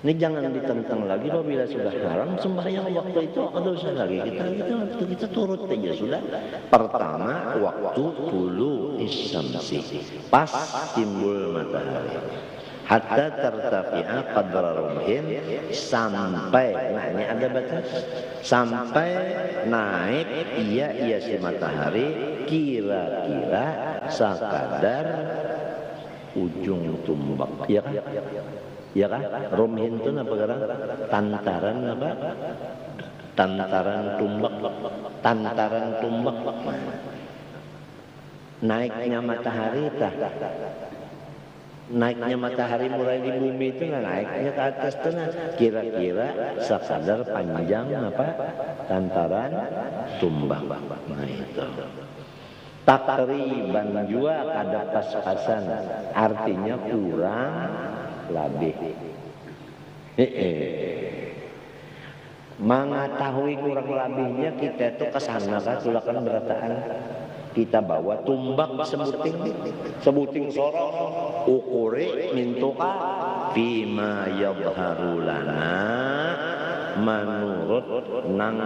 Ini jangan ditentang lagi apabila sudah haram sembahyang waktu itu ada usah lagi kita turut aja sudah. Pertama waktu tulu isyamsi pas timbul matahari. Hatta tertafi'a qadra rumhin sampai, nah ini ada batas, sampai naik iya si matahari kira-kira sekadar ujung tumbak, ya kan? Ya kan? Rumhin itu apa sekarang? Tantaran apa? Tantaran tumbak. Naiknya matahari tah. Naiknya matahari mulai di bumi itu naiknya ke atas tuh kira-kira sekadar panjang apa? Tantaran tumbak. Nah itu. Takriban juga kada pas-pasan, artinya kurang lebih. Mengetahui kurang lebihnya kita itu kesana kan tulakan berataan kita bawa tumbak sebuting sorong ukuri mintuka fima yadharu lana menurut nang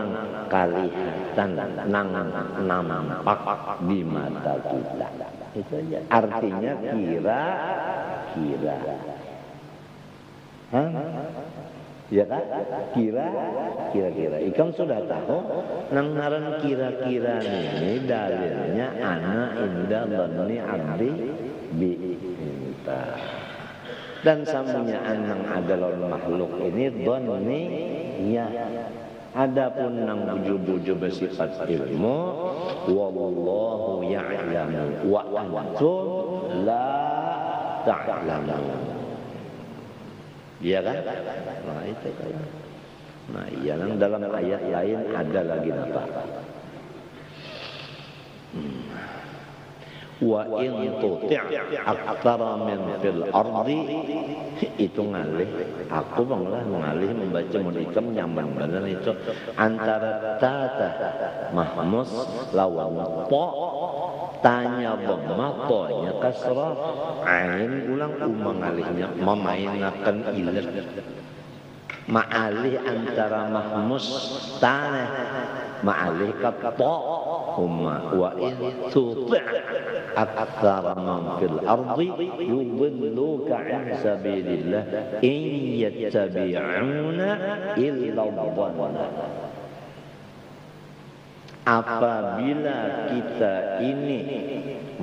kalihatan nang nampak di mata kita. Itu aja. Artinya kira-kira. Ya kan? Kira-kira. Ikam sudah tahu nang ngaran kira-kira ini dalilnya ana inda dhanni abdi bi inta. Dan sambungnya anang adalah makhluk ini dhanni ya. Adapun nang buju-buju bersifat ilmu wallahu ya'lamu wa antum la ta'lamun. Iya kan? Nah itu kan. Nah iya kan dalam ayat lain ada lagi apa? Wa in tuti' aktsara min fil ardi itu ngalih. Aku banglah mengalih membaca munikam nyaman benar itu antara tata mahmus lawan po tanya dhamma tonya kasrah ain ulang mengalihnya memainkan ilat ma'alih antara mahmus tanah ma'alih ke po huma wa in tuti' aktsara man fil ardi yudilluka an sabilillah in yattabi'una illa dhanna. Apabila kita ini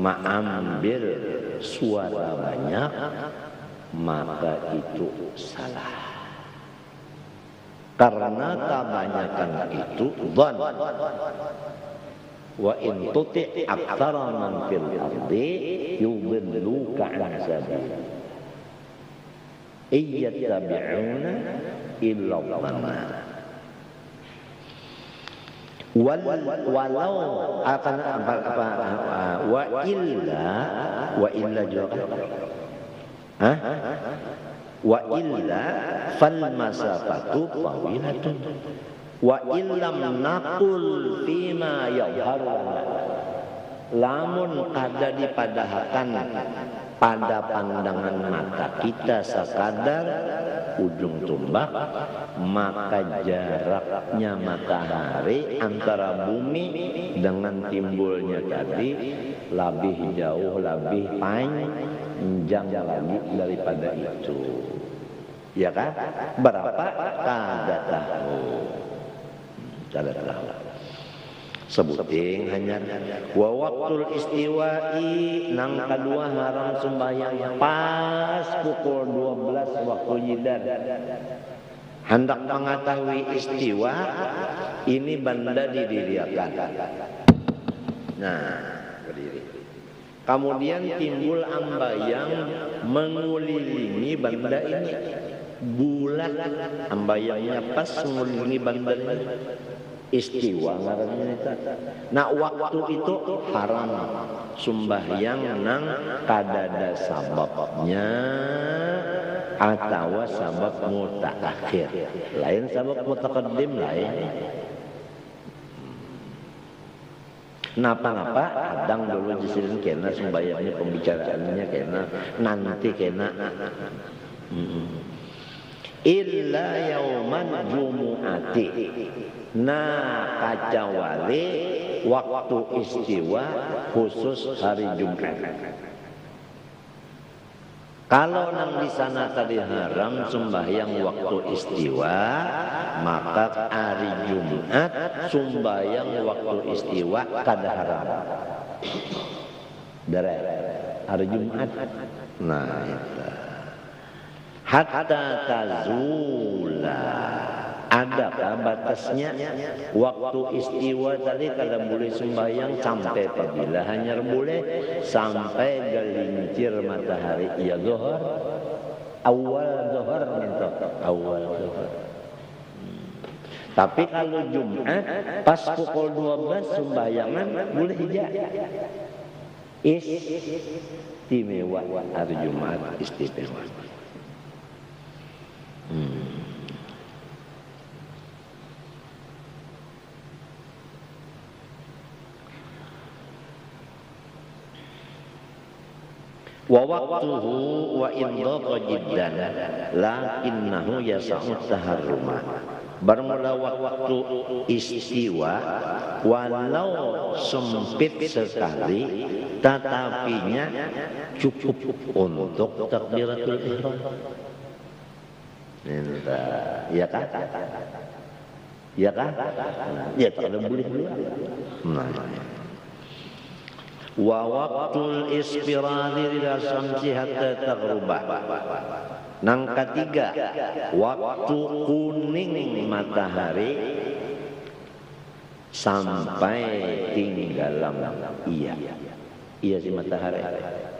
mengambil suara banyak maka itu salah. Karena kebanyakan itu dhan. Wa in tuti' aktsara man fil ardi yudilluka an sabilillah. Iyattabi'una illa dhanna. Walau akan wa illa juga wa illa fal masafatu tawilatun wa illam naqul fima yadharu lamun ada dipadahakan pada pandangan mata kita sekadar ujung tombak, maka jaraknya matahari antara bumi dengan timbulnya tadi lebih jauh, lebih panjang lagi daripada itu. Ya kan? Berapa? Kada tahu. Kada tahu. Sebuting hanya wa waktul istiwa'i nang kedua haram sembahyang pas pukul 12 waktu nyidar. Hendak mengetahui istiwa ini benda didiriakan. Nah, berdiri. Kemudian timbul ambayang mengelilingi benda ini. Bulat ambayangnya pas mengelilingi benda ini. Istiwa ngarannya itu. Nah waktu itu haram sembahyang nang kadada sababnya atau sabab mutaakhir. Lain sabab mutaqaddim lain. Napa-napa kadang dulu disini kena sembahyangnya pembicaraannya kena nanti kena. illa yauman jumu'ati. Nah, kecuali waktu istiwa khusus hari Jumat. Kalau nang di sana tadi haram sembahyang waktu istiwa, maka hari Jumat sembahyang waktu istiwa kada haram. Dari hari Jumat. Nah, itu. Hatta tazula. Adakah batasnya? Waktu istiwa tadi kada boleh sembahyang sampai apabila hanya boleh sampai gelincir matahari. Ya zuhur, awal zuhur gitu, awal zuhur. Tapi kalau Jumat pas pukul 12 sembahyangan boleh hija. Istimewa hari Jumat istimewa. Wa waqtuhu wa in dhaqa jiddan lakinnahu yas'u taharruma. Bermula waktu istiwa walau sempit sekali tetapinya cukup untuk takbiratul ihram. Ya kan? Ya kan? Ya tak boleh dulu. Nah. Wa waqtul ispirari ila syamsi hatta taghruba. Nang ketiga, waktu kuning matahari sampai tenggelam. Iya si matahari.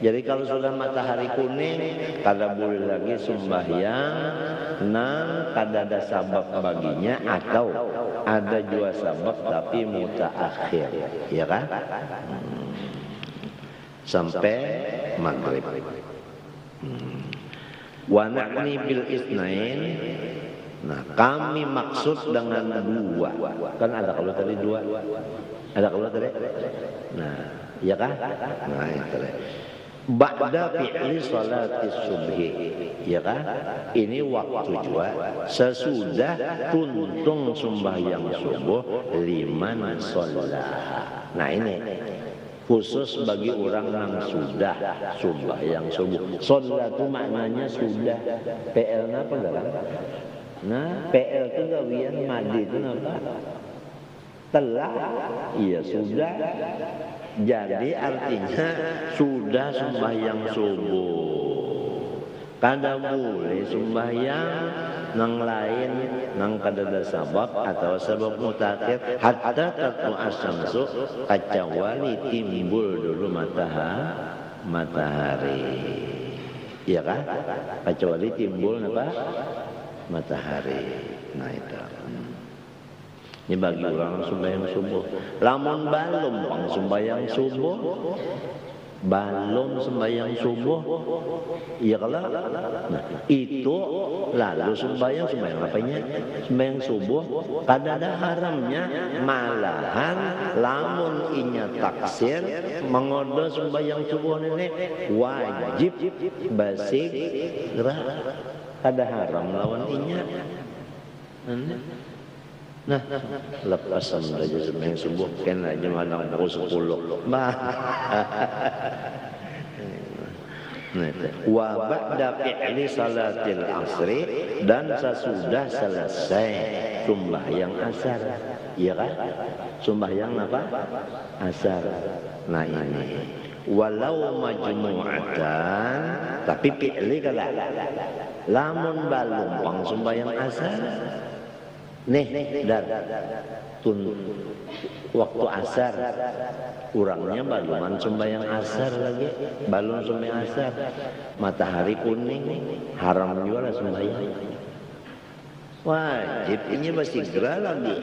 Jadi kalau sudah matahari kuning, kada boleh lagi sembahyang nang kada ada sabab baginya atau ada juga sabab tapi mutaakhir, ya kan? Sampai maghrib. Wa na'ni bil isnain. Nah, kami maksud dengan dua. Kan ada kalau tadi dua. Ada kalau tadi. Nah, ya kan? Nah, itu. Ba'da fi'li salati subhi. Ya kan? Ini waktu juga sesudah tuntung sembahyang subuh liman shallaha. Nah, ini khusus bagi orang yang sudah sembahyang subuh. Sholat itu maknanya sudah. PL-nya apa enggak? Nah, PL itu gawian, madi itu apa? Telah. Iya, sudah. Jadi artinya sudah sembahyang subuh. Kada boleh sembahyang nang lain nang kada ada sabab atau sabab mutakhir hatta tatlu asyamsu kecuali timbul dulu matahari. Iya kan? Kecuali timbul apa? Matahari. Nah itu. Ini bagi orang sembahyang subuh. Lamun balum pang sembahyang subuh. Balum sembahyang subuh, iya kalau nah, itu lalu sembahyang apanya? Sembahyang subuh, kada ada haramnya, malahan lamun inya taksir mengodo sembahyang subuh ini wajib basik gerak, kada haram lawan inya. Nah, lepasan aja sembahyang subuh kan aja malam pukul 10. Wa ba'da fi'li salatil asri dan sesudah selesai sembahyang asar. Iya kan? Sembahyang apa? Asar. Nah ini walau majmu'atan tapi fi'li kala lamun balumpang sembahyang asar. Nih, dan waktu asar, urangnya baluman sembahyang asar lagi, balun sembahyang asar, matahari kuning, haram juga lah sembahyang. Wajib ini masih segera lagi.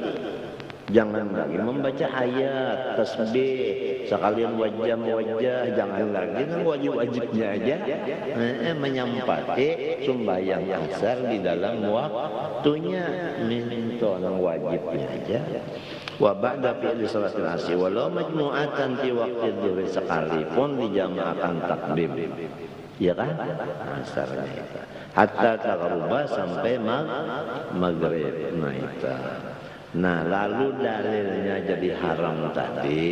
Jangan lagi membaca ayat, tasbih, sekalian wajah, jangan lagi kan wajib-wajibnya aja. Menyampati sembahyang asar di dalam waktunya, minta yang wajibnya aja. Wa ba'da fi'li salatil asri walau majmu'atan fi waqti dhuhri sekalipun dijamaahkan takdim. Ya kan? Asarnya itu. Hatta tagruba sampai maghrib. Nah itu. Nah lalu dalilnya jadi haram tadi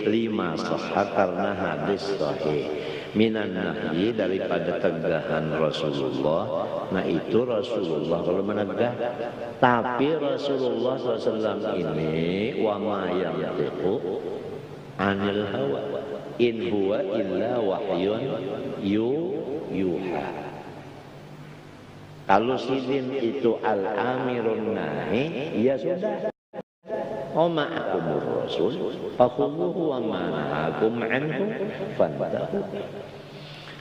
5 sahih karena hadis sahih. Minan nahyi daripada tegahan Rasulullah. Nah itu Rasulullah kalau menegah. Tapi Rasulullah SAW ini wa ma yantiqu anil hawa in huwa illa wahyun yuha. Kalau sidin itu al-amirun nahi, ya sudah. Oma akumur rasul, fakubuhu wa manahakum anhu, fantahu.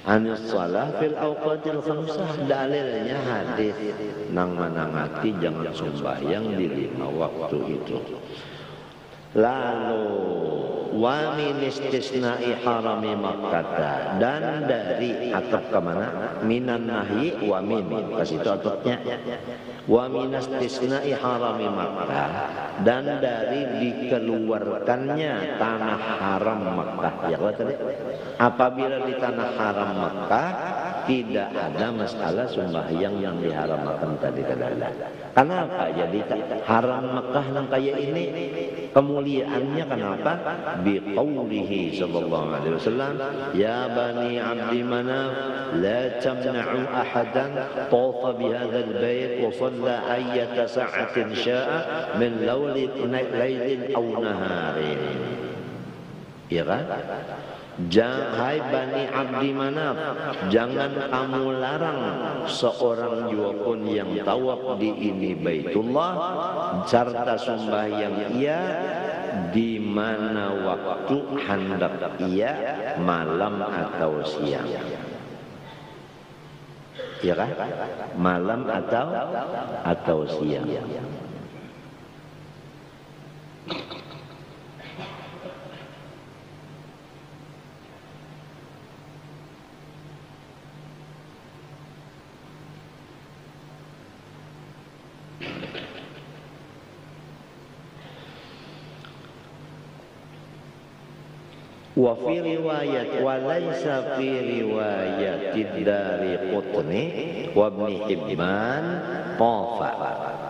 Anis salah fil awqatil khamsah, dalilnya hadis nang manangati jangan sembahyang di 5 waktu itu. Lalu wa min istisna'i harami Makkah, dan dari atap ke mana? Minan nahyi wa min, pas itu atapnya. Wa min istisna'i harami Makkah, dan dari dikeluarkannya tanah haram Makkah. Ya tadi apabila di tanah haram Makkah tidak ada masalah sembahyang yang diharamkan tadi kadang. Kenapa jadi haram Makkah yang kayak ini? Kemuliaannya kenapa? Biqaulihi sallallahu alaihi wasallam, ya bani Abdi Manaf la tamna'u ahadan tawafa bihadzal bait wa shalla ayyata sa'atin sya'a min lailin aw naharin. Ya kan? Hai Bani Abdi Manaf, jangan kamu larang seorang jua pun yang tawaf di ini Baitullah serta sembahyang ia di mana waktu hendak ia, malam atau siang. Ya kan? Malam atau siang. Wa fi riwayat wa laisa fi riwayat Daraqutni wa Ibn Hibban tafa.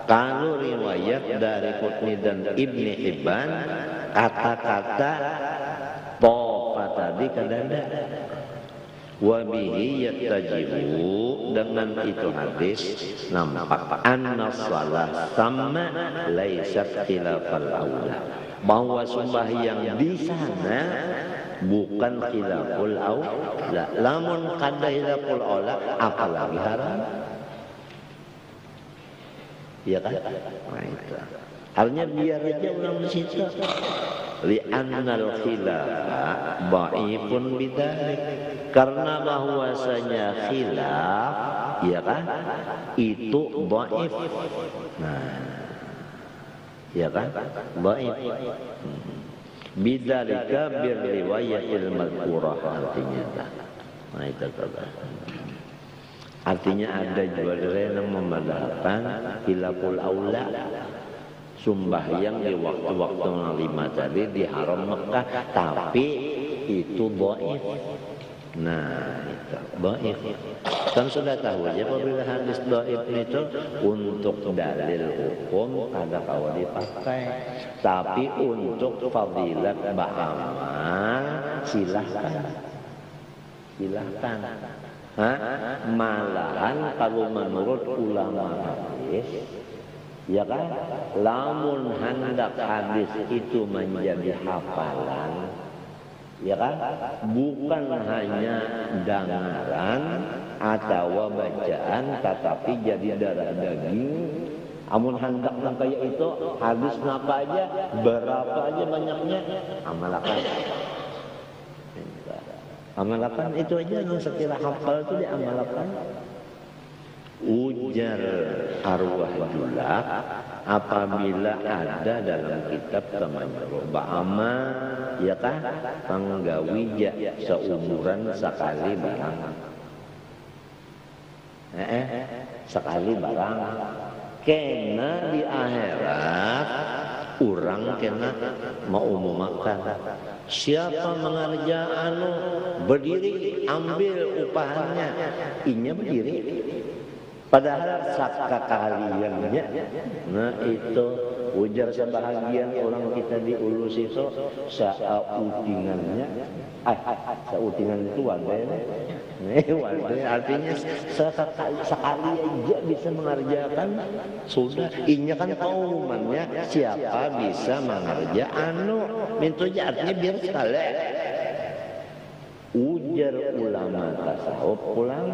Kalau riwayat Daraqutni dan Ibn Hibban kata-kata tafa tadi kadang-kadang wa bihi yattajibu, dengan itu hadis nampak anna shalah sama laisat khilafal aula, bahwa sembahyang di sana bukan khilaful aula. Lamun kada khilaful aula apalagi haram. Ya kan? Nah itu. Artinya biar aja orang di situ. Li'annal khilafa dhaifun bidzalik, karena bahwasanya khilaf ya kan itu dhaif. Nah ya kan dhaif. Bidzalika bir riwayatil madhkurah, artinya nah itu kata. Artinya ada juga yang memandangkan khilaful aula, sembahyang di waktu-waktu 5 tadi di haram Mekah, tapi itu dhaif. Nah itu dhaif. Kan sudah tahu aja apabila hadis dhaif itu untuk dalil hukum ada kau dipakai, tapi untuk fadilat ba'amal silahkan. Malahan kalau menurut ulama hadis, ya kan, lamun hendak hadis itu menjadi hafalan, ya kan, bukan hanya dengaran atau bacaan, tetapi jadi darah daging. Amun hendak kayak itu hadis napa aja, berapa aja banyaknya, amalakan itu aja, nggak usah kira hafal itu diamalakan. Ujar arwah julak, apabila ada dalam kitab temannya ba'ama, ya kan, panggawija seumuran sekali barang, sekali barang, kena di akhirat orang kena mau makan Siapa mengerja anu berdiri ambil upahannya. Inya berdiri. Padahal sakakaliannya. Nah itu ujar sebahagian orang kita di Ulus itu sautingannya. Sautingan itu wadai. Wadai artinya sekali aja bisa mengerjakan sudah. Inya kan kaumannya siapa bisa mengerja anu. Mintunya artinya biar sekali. Ujar ulama tasawuf pulang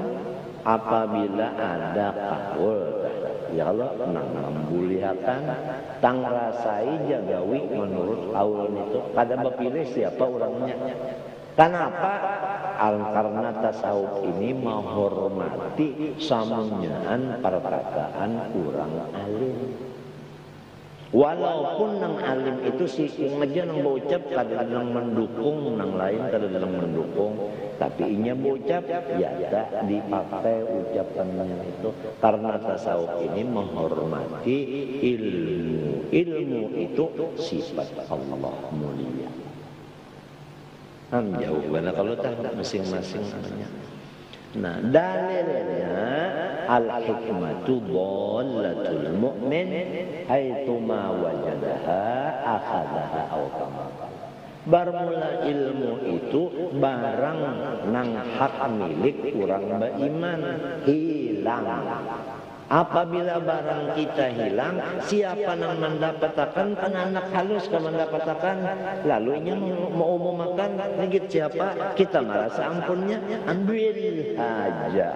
apabila ada kaul ya Allah nang membulihakan tang rasai jagawi menurut kaul itu kada bapilih siapa orangnya. Kenapa? Karena tasawuf ini menghormati samunyaan perkataan kurang alim. Walaupun nang alim itu si ngaja nang baucap kada nang mendukung nang lain kada nang mendukung, tapi inya baucap ya tak dipakai ucapannya itu karena tasawuf ini menghormati ilmu. Ilmu itu sifat Allah mulia. Jauh mana kalau tahu masing-masing namanya. Nah, dalilnya al-hikmatu dhallatul mu'min haitsu ma wajadaha akhadaha aw kama. Bermula ilmu itu barang nang hak milik urang beriman hilang. Apabila barang kita hilang, siapa yang mendapatkan kan anak halus kan mendapatkan, lalu ini mau makan, negit siapa? Kita merasa ampunnya, ambil aja.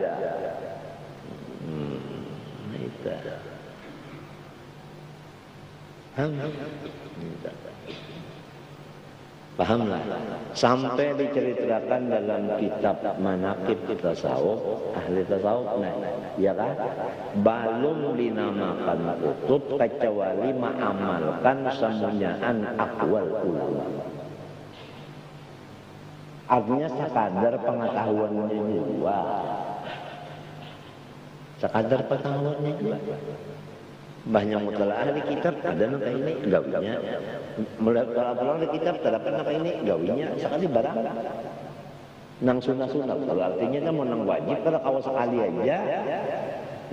Itu. Pahamlah. Sampai diceritakan dalam kitab Manaqib Tasawuf, ahli tasawuf, nah, ya kan? Belum dinamakan kutub kecuali mengamalkan semunyaan akwal ulama. Artinya sekadar pengetahuannya juga. Sekadar pengetahuannya juga. Banyak mutalaah di kitab ada nang ini gawinya. Mulai kalau di kitab terdapat nang ini gawinya sekali barang. Nang sunah-sunah kalau artinya kan mau nang wajib kalau kau sekali aja.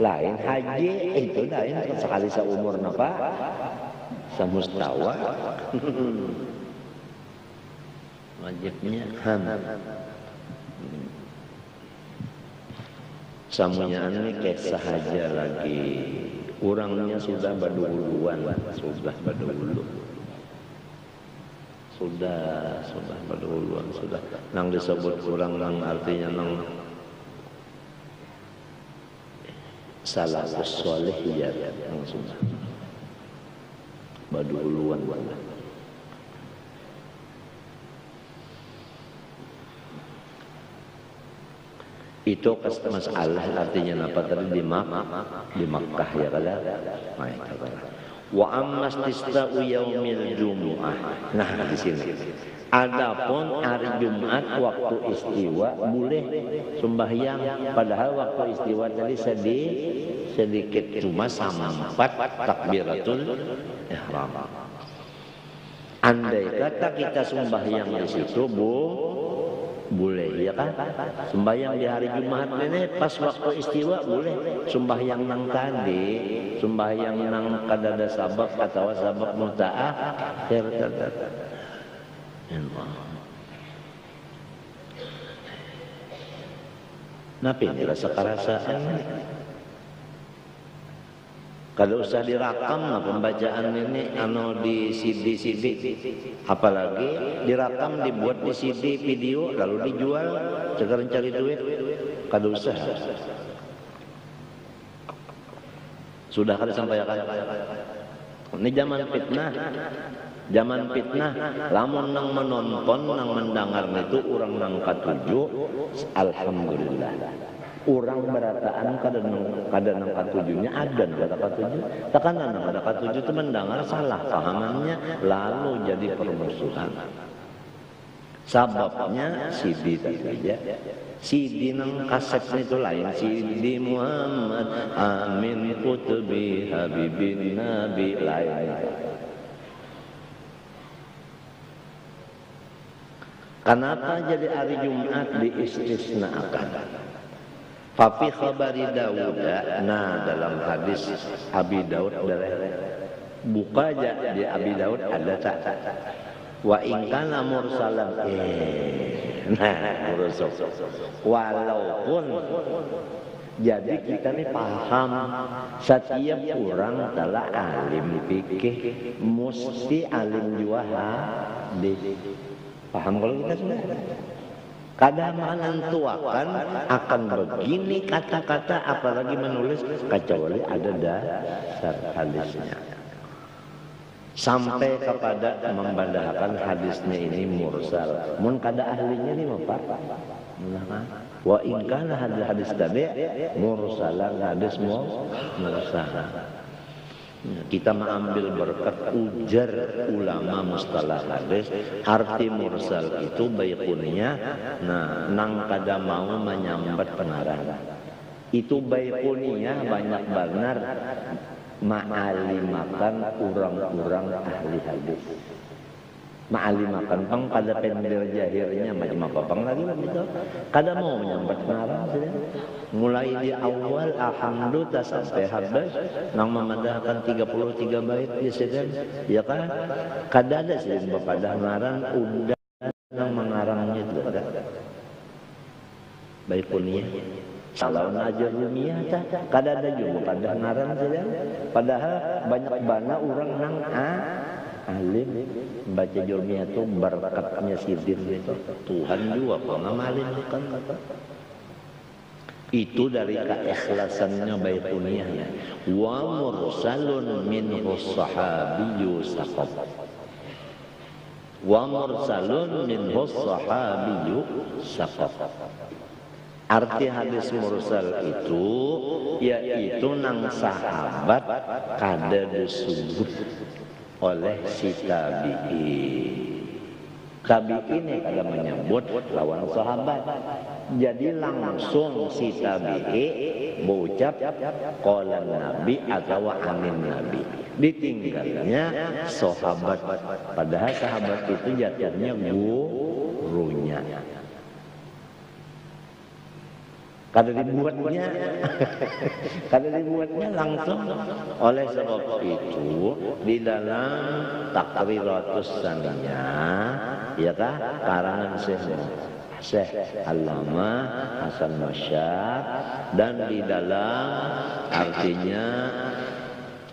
Lain haji itu lain sekali seumur napa? Samustawa. Wajibnya samunyaan ini kisah saja lagi. Orangnya sudah berduluan, sudah berdulu. Sudah berduluan, sudah. Nang disebut orang nang artinya nang salafus soleh ya, nang sudah berduluan. Itu masalah artinya apa tadi di Makkah ya kada. Wa amma istisqa'u yaumil jumu'ah. Nah di sini. Adapun hari Jumat waktu istiwa boleh sembahyang padahal waktu istiwa tadi sedikit cuma sama 4 takbiratul ihram. Andai kata kita sembahyang di situ boleh ya kan? Sembahyang di hari Jumat ini pas waktu istiwa boleh. Sembahyang nang tadi, sembahyang nang kadada sabab atau sabab muta'ah. Napa ini rasa kerasaan? Kalau usah direkam lah pembacaan ini anu di CD, apalagi direkam dibuat di CD video lalu dijual sekarang cari duit, kalau usah. Sudah kali sampaikan. Ini zaman fitnah, lamun nang menonton, nang mendengar itu orang nang katujuh, alhamdulillah. Orang berataan kada nang katujuhnya ada nang kada katujuh. Tekanan nang kada katujuh itu mendengar salah pahamannya lalu jadi permusuhan. Sababnya CD tadi aja. CD nang kaset itu lain. CD Muhammad Amin Kutubi Habibin Nabi lain. Kenapa jadi hari Jumat diistisnakan? Fafi khabari Dawud, nah dalam hadis Abi Daud buka aja di Abi Daud ada tak? Wa in kana mursalan, nah mursal. Walaupun jadi kita nih paham setiap orang telah alim fikih mesti alim juga hadis. Paham kalau kita sudah? Kadang menentukan akan begini kata-kata apalagi menulis kecuali ada dasar hadisnya. Sampai kepada membandahkan hadisnya ini mursal. Mun kada ahlinya ini apa? Wa in kana hadis tadi mursalan hadis mursal. Kita mengambil berkat ujar ulama mustalah hadis. Arti mursal itu baikuninya nang kada mau menyambat pengarang. Itu baikuninya banyak benar ma'alimakan orang-orang ahli hadis. Ma'alimakan pang kada pendir jahirnya macam apa pang lagi begitu. Kada mau menyambat pengarang saja. Mulai di awal alhamdulillah sampai habis nang memadahkan 33 bait di situ ya kan kada ada sih bepadah ngaran udah nang mengarangnya itu ada baik punya salah ajar rumiah kada ada juga pada ngarang saja padahal banyak bana orang nang alim baca jurmiah itu berkatnya sidin itu Tuhan juga kok ngamalin kan kata itu dari keikhlasannya baituniahnya wa mursalun minhu sahabiyyu saqab wa mursalun minhu sahabiyyu saqab. Arti hadis mursal itu yaitu nang sahabat kada disebut oleh si tabi'in. Tabi'in yang kada menyebut lawan sahabat. Jadi langsung si tabi'i berucap qala nabi atau anin nabi. Ditinggalnya sahabat. Padahal sahabat itu jatuhnya gurunya. Kada dibuatnya langsung. Oleh sebab itu di dalam Takriratus Saniyah ya kah karangan Syekh Allamah Hasan Masyar dan di dalam artinya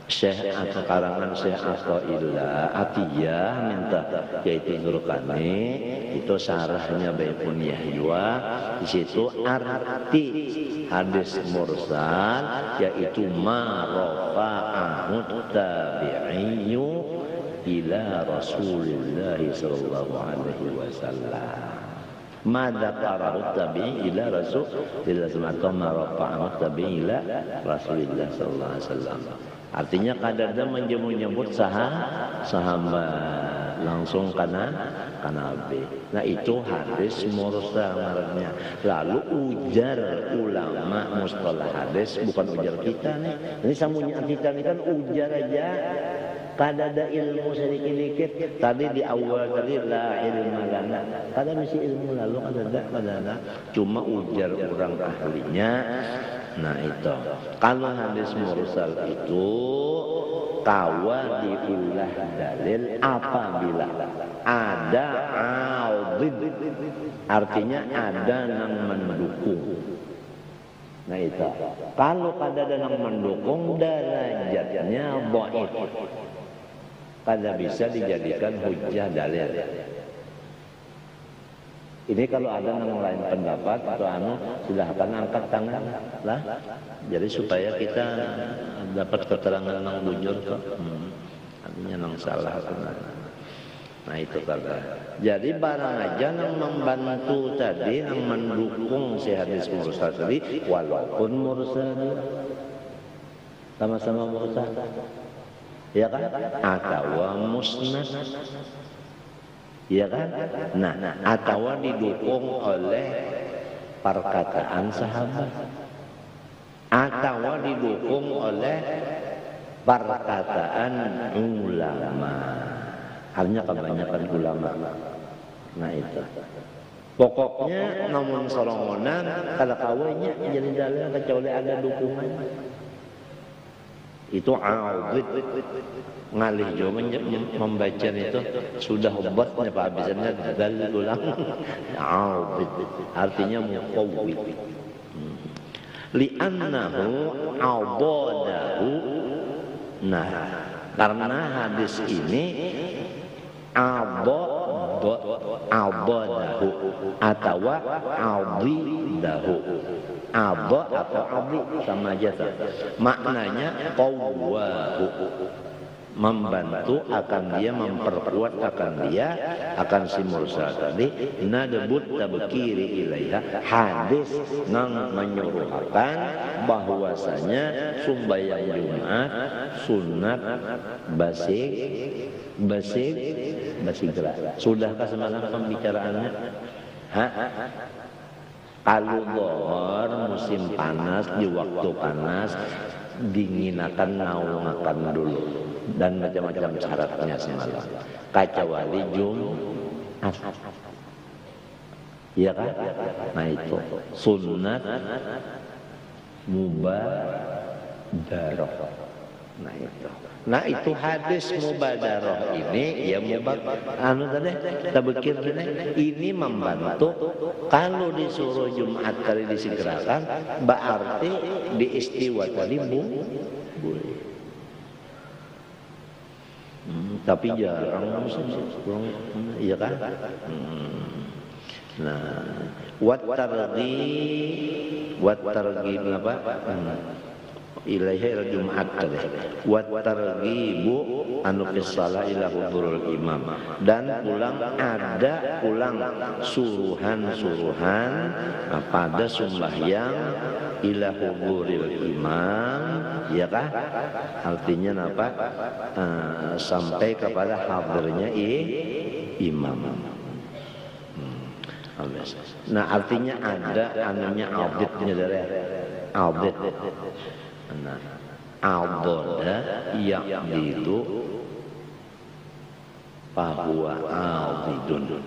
Syekh atau karangan Syekh Athaillah Atiyah minta yaitu Zurqani itu syarahnya Baikuniah juga di situ arti hadis mursal yaitu ma rafa'ahu tabi'iyyu ila Rasulillah sallallahu alaihi wasallam. Mada qarahu tabi'i ila Rasulillah atau ma rafa'ahu tabi'i ila Rasulillah sallallahu alaihi wasallam. Artinya kadang-kadang menyebut sahabat langsung karena B. Nah itu hadis mursal ngarannya. Lalu ujar ulama mustalah hadis bukan ujar kita nih. Ini sambungnya kita nih kan ujar aja. Kada ada ilmu sedikit-dikit. Tadi di awal tadi la ilma lana. Kada mesti ilmu lalu kada ada. Cuma ujar orang ahlinya. Nah itu. Kalau hadis mursal itu kawa diulah dalil apabila ada audid. Artinya ada yang mendukung. Nah itu. Kalau kada ada yang mendukung derajatnya dhaif. Kada bisa dijadikan hujjah dalil. Ini kalau ada yang lain pendapat atau silahkan angkat tangan lah. Jadi supaya kita dapat keterangan yang bujur kok. Artinya yang salah. Nah itu kata. Jadi barang aja yang membantu tadi, yang mendukung si hadis mursal tadi, walaupun mursal sama-sama mursal. Ya kan? Atau musnad. Ya kan? Nah, atau didukung oleh perkataan sahabat. Atau didukung oleh perkataan ulama. Artinya kebanyakan ulama. Nah itu. Pokoknya namun sorongonan kada kawenya jadi dalil kecuali ada dukungan. Itu audit ngalih jo membaca itu sudah obatnya Pak abisannya dalil ulang audit artinya muqawwid. Li'annahu abadahu. Nah, karena hadis ini abadahu atau abidahu. Aba atau abi sama aja tuh. Maknanya qawwahu, membantu akan dia, memperkuat akan dia, akan si mursal tadi. Nadbut tabkiri ilaiha, hadis nang menyuruhkan bahwasanya sembahyang Jumat sunat basik gerak. Sudahkah semalam pembicaraannya? Kalau zuhur musim panas, di waktu panas dinginakan naungakan dulu dan macam-macam syaratnya semalam. Kecuali Jumat, iya kan? Nah itu sunat mubadarah. Nah itu hadis mubadarah ini ya tabkir ini membantu kalau disuruh Jumat kali disegerakan berarti di istiwa tadi boleh. Tapi jarang iya kan? Nah, wat targhib apa? Ilaihi Jumat tadi. Wat targhibu anu fisala ila hudurul imam. Dan ada suruhan-suruhan pada sembahyang ila huduril imam, ya kah? Artinya apa? Sampai kepada hadirnya imam. Nah, artinya ada anunya auditnya dari audit. Nah, audada yaqdidu fahuwa audidun.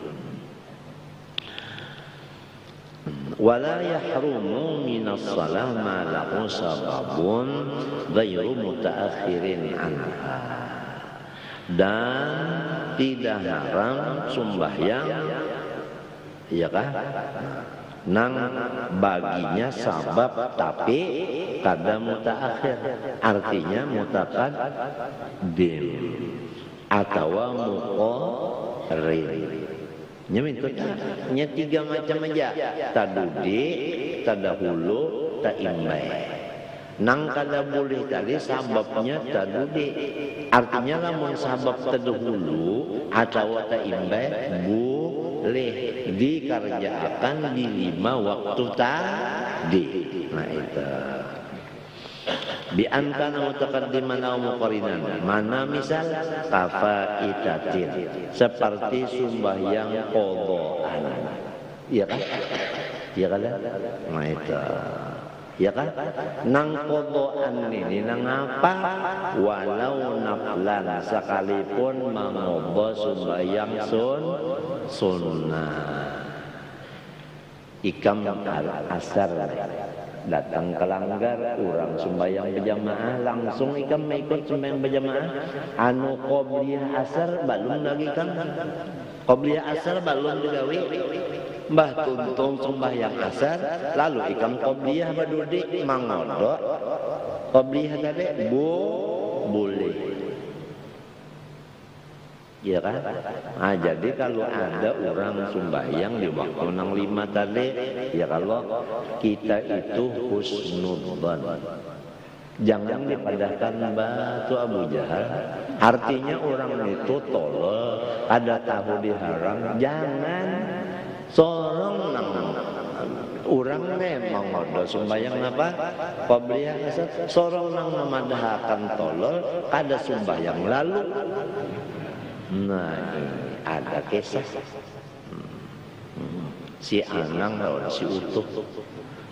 Wala yahrumu minas salah ma lahu sababun ghairu mutaakhirin anha. Dan tidak haram sembahyang, iya kah? Nang baginya sabab tapi kada mutaakhir, artinya mutaqaddim atau muqarrir. Nya tiga macam aja, tadudi, tadahulu, taimbai. Nang kada boleh tadi sababnya tadudi, artinya lamun sabab tadahulu atau taimbai boleh dikerjakan di 5 waktu tadi. Nah itu bi'ankana mutaqaddiman aw muqarinan. Mana misal kafaitatin, seperti sembahyang qadhaan. Iya kan? Iya kan? Nah itu ya kan? Nang qadhaan ini nang apa? Walau naflan, sekalipun mangobah sembahyang sunnah. Ikam asar datang ke langgar, orang sembahyang berjamaah, langsung ikam ikut sembahyang berjamaah. Anu qobliyah asar balum lagi kan? Qobliyah asar balum digawe. Mbah tuntung sembahyang asar, lalu ikam qobliyah badudi mangodok. Qobliyah tadi boleh. Ya kan? Nah, jadi kalau ada orang sembahyang di waktu nang 5 tadi, ya kalau kita itu husnudzan, jangan dipadahkan batu Abu Jahal. Artinya orang itu tolol, ada tahu diharam, jangan sorong nang orang memang ada sembahyang apa? Qobliyah asar, sorong nang memadahkan tolol, kada sembahyang lalu. Nah, ada kisah si Anang lawan si Utuh.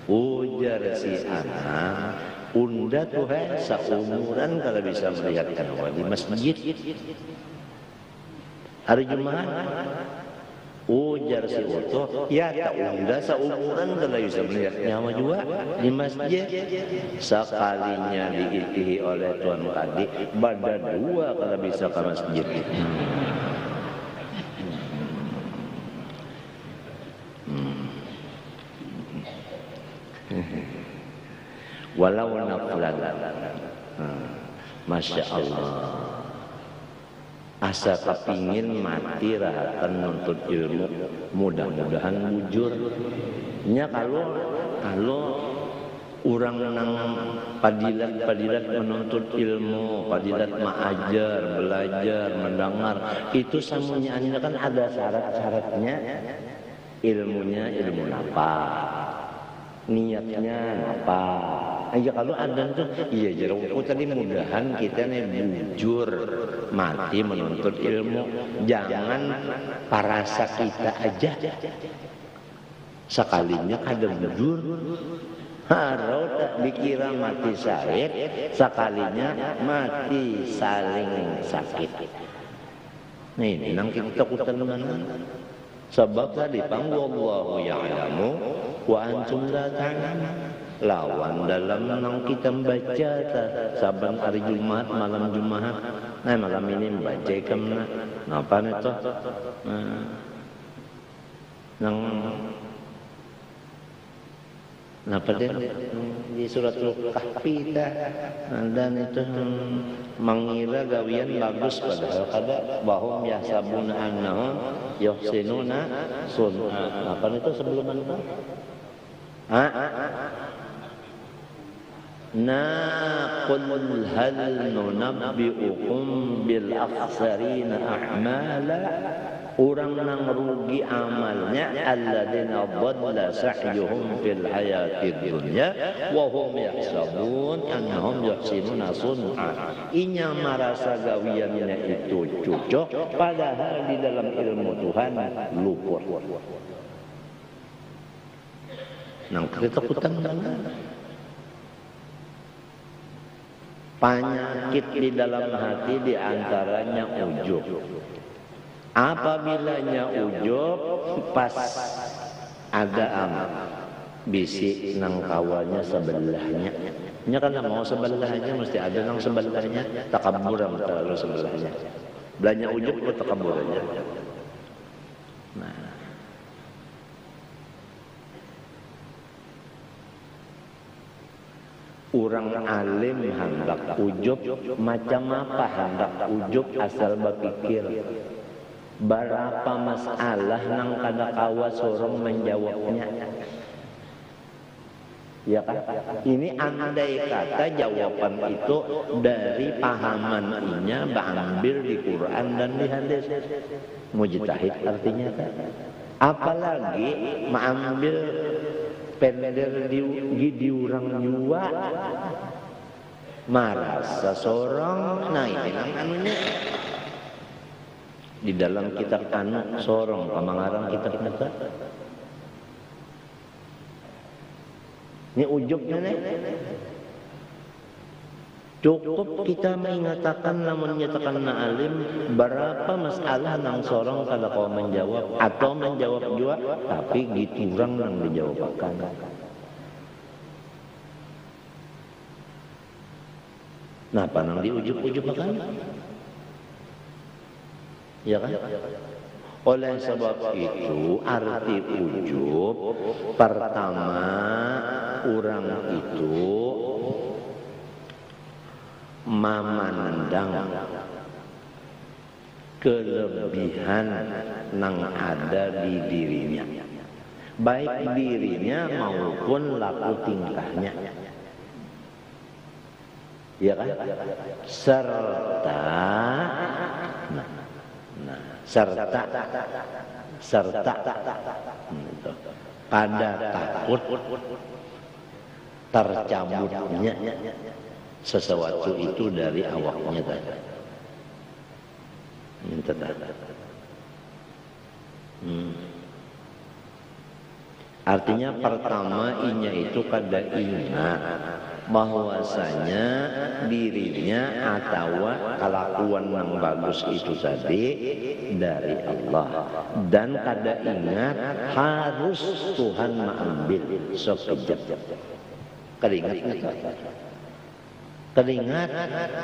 Ujar si Anang, unda tuh seumuran kalau bisa melihatkan di masjid hari Jumat. Ujar si Utuh, ya tak udah seumuran kalau bisa melihat nyawa juga di masjid. Sekalinya diitihi oleh Tuan Kadi, badan dua kalau bisa ke masjid. Walau naflan, Masya Allah. Asa kepingin mati rahatan nuntut ilmu, mudah-mudahan bujur. Nya kalau orang nang padilat menuntut ilmu, padilat mengajar, belajar, mendengar, itu samunya kan ada syarat-syaratnya. Ilmunya ilmu apa? Niatnya apa? Ya kalau ada tuh, iya jeruk tadi mudahan kita nih bujur mati menuntut ilmu. Jangan parasa kita aja. Sekalinya kada bujur, harau tak dikira mati syahid, sekalinya mati saling sakit. Nah ini nang kita takutan mana? Sebab tadi wallahu ya'lamu wa antum la ta'lamun. Lawan dalam nang kita membaca saban hari Jumat, malam Jumat. Nah malam ini membaca kemana? Napa itu? Nang napa dia di suratul Kahfi dan itu mengira gawian bagus padahal kada bahum yahsabuna annahum yuhsinuna sun'a. Apa itu sebelum itu? Qul hal nunabbi'ukum bil akhsarina a'mala. Orang nang rugi amalnya alladzina dhalla sa'yuhum fil hayatid dunya wa hum yahsabun annahum yuhsinuna sun'a. Inya merasa gawiannya itu cocok padahal di dalam ilmu Tuhan luput. Nang ketakutan penyakit di dalam hati diantaranya ujub. Apabilanya ujub pas ada bisi nang kawannya sebelahnya. Nya kan mau sebelahnya mesti ada nang sebelahnya, takabur terlalu sebelahnya. Belanja ujub ke takabur aja. Nah. Orang alim hendak ujub macam apa hendak ujub asal berpikir. Berapa masalah nang kada kawa sorong menjawabnya. Ya kan? Ini andai kata jawaban itu dari pahaman inya berambil di Quran dan di hadis. Mujtahid artinya kan? Apalagi mengambil pender di orang nyua marasa sorong. Nah ini kan anunya di dalam kitab anu sorong pamangarang kitab kita ini ujubnya nih. Cukup kita mengatakan namun nyatakan na alim berapa masalah nang sorong kada kau menjawab atau menjawab juga tapi gitu orang nang dijawabkan. Nah apa nang diujub-ujub kan? Ya kan? Oleh sebab itu arti ujub pertama orang itu memandang kelebihan nang ada di dirinya, baik dirinya maupun laku tingkahnya, ya kan? Serta pada takut tercabutnya sesuatu itu dari awaknya tadi. Minta Artinya pertama inya itu kada ingat bahwasanya dirinya atau kelakuan yang bagus itu tadi dari Allah, dan kada ingat harus Tuhan mengambil sekejap. Teringat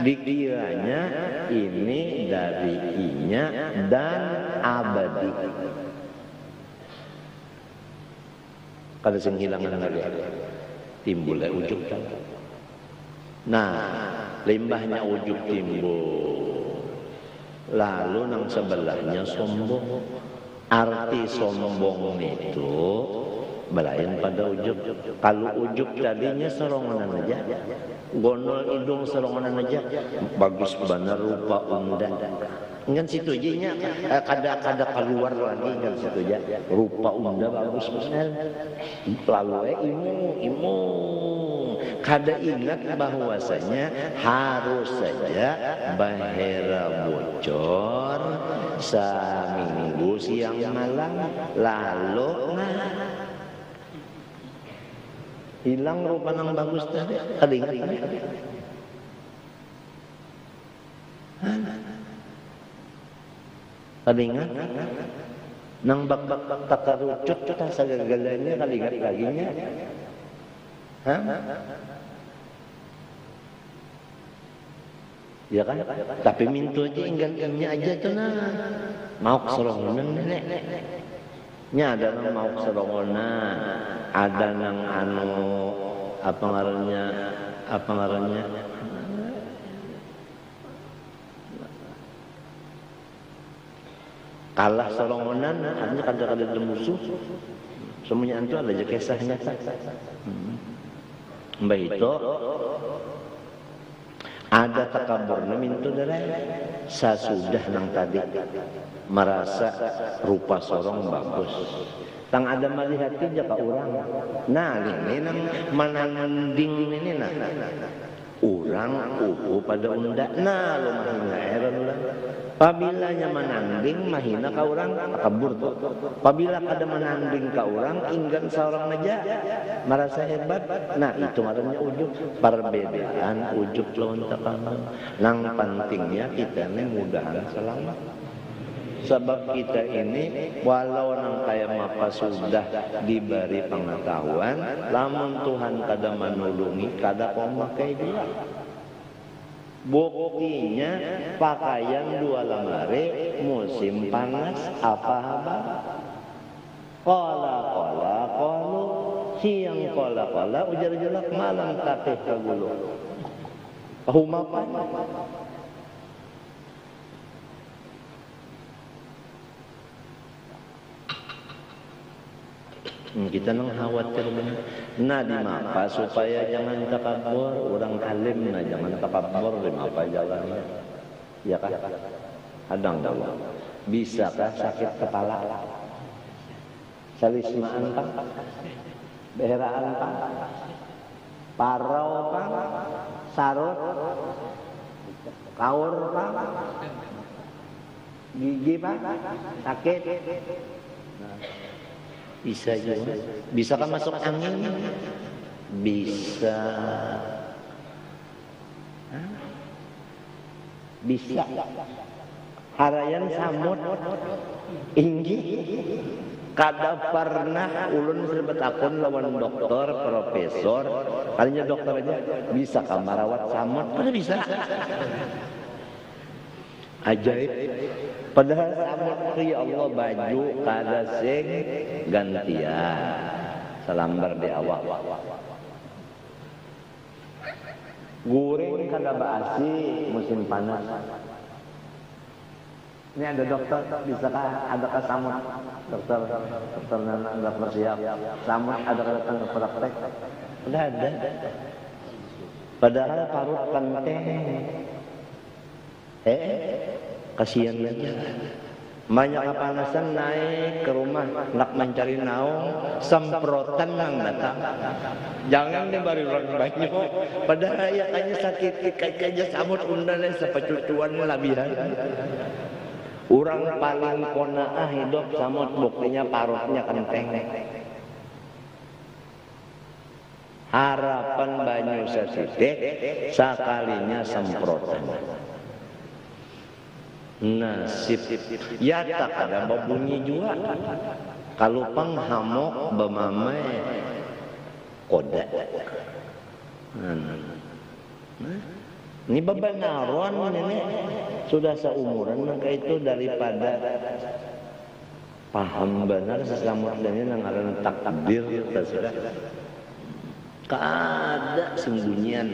dikiranya ini dari inya dan abadi. Kada sing hilangan lagi timbul ujug. Nah, limbahnya ujug timbul. Lalu nang sebelahnya sombong. Arti sombong itu belayan pada ujug. Kalau ujug tadinya serongonan aja, gondol hidung serongonan aja, bagus benar rupa unda. Kan situ aja kada keluar lagi kan situ aja. Rupa unda bagus benar. Lalu imung. Kada ingat bahwasanya harus saja bahera bocor seminggu siang malam, lalu hilang rupa nang bagus tadi. Kada ingat. Kada ingat nang bak takarucut ta sagagalannya, kada ingat laginya. Ya kan? Tapi mintu aja inggan-inggannya aja tuh nah. Mau keserongonan nenek. Nya ada nang mau keserongonan, ada nang apa ngarannya kalah serongonan, artinya kada musuh. Semuanya itu ada aja kisahnya. Mbak itu ada takaburna mintu dari sasudah nang tadi merasa rupa sorong bagus. Tang ada melihat aja ka orang. Nah ini nang mananding ini nah. Orang pada unda. Nah lo mahina heran ulang. Pabilanya menanding mahina ka orang kabur tuh. Pabila kada menanding ka orang inggan seorang aja merasa hebat. Nah itu ngarannya ujug. Perbedaan ujug lawan takabur. Nang pentingnya kita ini mudahan selamat. Sebab kita ini walau nang kaya maka sudah diberi pengetahuan, lamun Tuhan kada menulungi, kada pemakai dia. Buktinya pakaian 2 lemari musim panas apa haba? Qala qalu siang qala ujar-ujar malam tatih kagulu. Pahumapan. Kita nang khawatir benar. Nah di mapa supaya jangan takabur, orang alim nah jangan takabur di mapa jalannya. Ya kan? Hadang dawa. Bisakah sakit kepala? Salismaan pak? Beheraan pak? Parau pak? Sarut? Kaur pak? Gigi pak? Sakit? Bisa juga. Bisa kan masuk angin? Bisa. Bisa. Harayan samut inggi. Kada pernah ulun sebut akun lawan dokter, profesor. Kalinya dokter aja bisa kamarawat samut. Kada bisa. Ajaib. Padahal samut ya Allah baju kada sing gantian. Selambar di awak. Goreng kada baasi musim panas. Ini ada dokter, bisakah adakah samut? Dokter nana dokter siap. Samut adakah datang ke praktek? Udah ada. Padahal parut penting. Kasihan aja. Banyak kepanasan naik ke rumah nak mencari naung, semprotan nang datang. Jangan nih baru banyak. Padahal ya kayaknya sakit kayaknya samut undang sepecucuan labihan. Orang paling konaah hidup samut buktinya parutnya kenteng. harapan banyu satitik sakalinya semprotan nasib ya tak ada babunyi juga kalau penghamok bemamai koda ini bebenaran ini sudah seumuran maka itu daripada paham benar sesamudanya nang aran takdir sudah kada sembunyian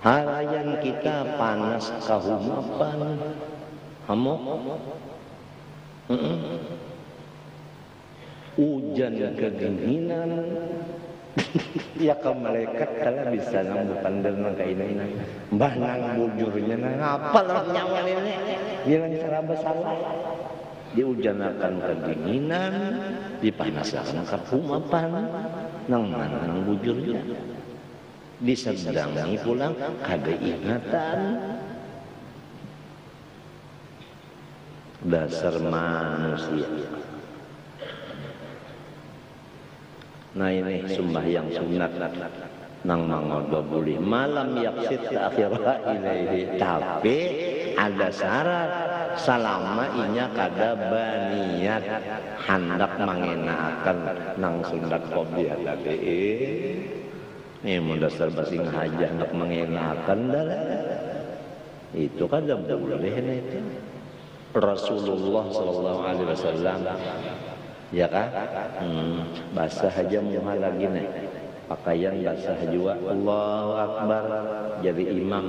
halayan kita panas kahumapan hamok hujan kedinginan ya ke malaikat kalau bisa ngambil pandang nang kainan mbah nang bujurnya nang apal nyawa ini bilang cara bersalah diujanakan kedinginan dipanasakan kahumapan nang mana nang bujurnya disedangi pulang kada ingatan dasar manusia. Nah ini sembahyang sunat nang mangodo buli malam yaksit akhirah ilaihi tapi ada syarat salama inya kada baniat hendak mengenakan nang sunat qobliyah tadi ini mau dasar basing haja hendak mengenakan darah itu kada boleh itu Rasulullah SAW ya kan basah aja muha lagi nih pakaian basah juga Allahu Akbar jadi imam